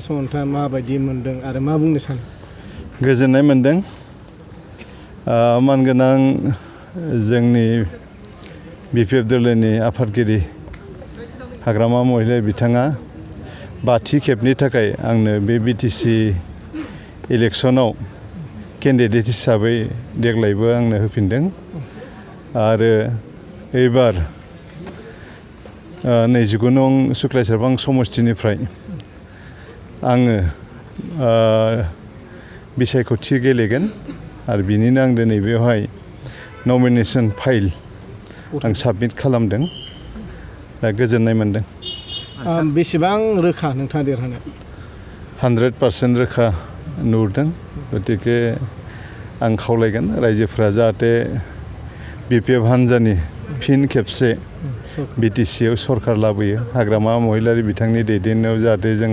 समाव नोंथाङा माबायदि मोनदों आरो मा बुंनो सानो? गोजोननाय मोनदों। मानगोनां जोंनि BPF दोलोनि आफादगिरि हाग्रामा महिलारि बिथाङा बाथि खेबनि थाखाय आंनो बे BTC इलेक्सनाव केन्डिडेट हिसाबै देग्लायबो आंनो होफिनदों आरो एबार 29 नं सुक्लायसेरफां समष्टिनिफ्राय आङो बिसायख'थि गेलेगोन आरो बिनिनो आं दिनै बेवहाय नमिनेशन फाइल आं साबमिट खालामदों। दा गोजोननाय मोनदों। बेसेबां रोखा नोंथाङा देरहानो? 100% रोखा नुहुरदों। गतिके आं खावलायगोन रायजोफ्रा जाहाथे BPF हान्जानि फिन खेबसे BTCआव सरकार लाबोयो। हाग्रामा महिलारि बिथांनि दैदेननायाव जाहाथे जों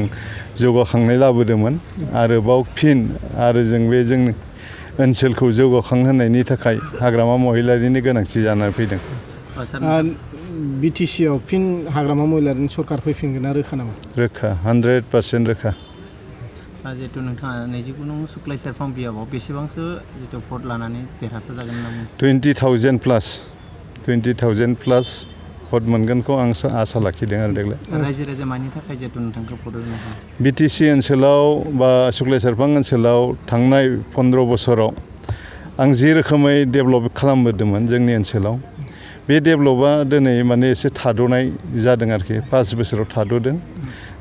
जौगाखांनाय लाबोदोंमोन आरोबाव फिन आरो जों बे जोंनि ओनसोलखौ जौगाखांहोनायनि थाखाय हाग्रामा महिलारिनि गोनांथि जानानै फैदों। BTCआव फिन हाग्रामा महिलारिनि सरकार फैफिनगोन ना रोखा नामा? रोखा 100% रोखा। जिहेतु नोंथाङा 29 नं सुक्लायसेरफां बियाबाव बेसेबांसो जितु भट लानानै देरहासार जागोन होनना बुङो? 20,000 प्लास भट मोनगोनखौ आं आसा लाखिदों आरो देग्लाय। रायजो राजामानि थाखाय जिहेतु नोंथांखौ भट होनो हायो? BTC ओनसोलाव बा सुक्लायसेरफां ओनसोलाव थांनाय 15 बोसोराव आं जि रोखोमै डेभेलप खालामबोदोंमोन जोंनि ओनसोलाव बे डेभेलपआ दिनै माने एसे थाद'नाय जादों आरोखि 5 बोसोराव थाद'दों।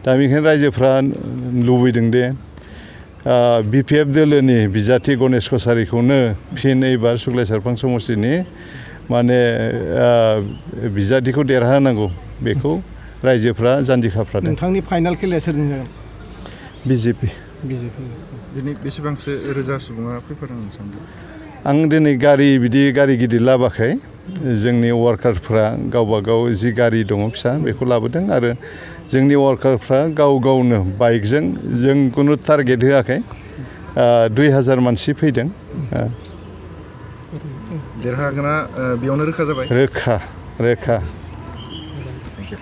दा बेनिखायनो रायजोफ्रा लुबैदों दे BPF दोलोनि बिजाथि गणेश कछारिखौनो फिन एबार सुक्लायसेरफां समष्टिनि माने बिजाथिखौ देरहानांगौ बेखौ रायजोफ्रा जान्जि खाफ्रादों। नोंथांनि फाइनाल खेलाया सोरजों जागोन? BJP। दिनै बेसेबांसो रोजा सुबुङा फैफादों सानदों? आं दिनै गारि गिदिर लाबोयाखै। जोंनि वार्कारफ्रा गावबा गाव जि गारि दङ फिसा बेखौ लाबोदों आरो जोंनि वार्कारफ्रा गाव गावनो बाइकजों जों कुनु टारगेट होआखै। 2000 मानसि फैदों। देरहागोना बेयावनो रोखा जाबाय? रोखा।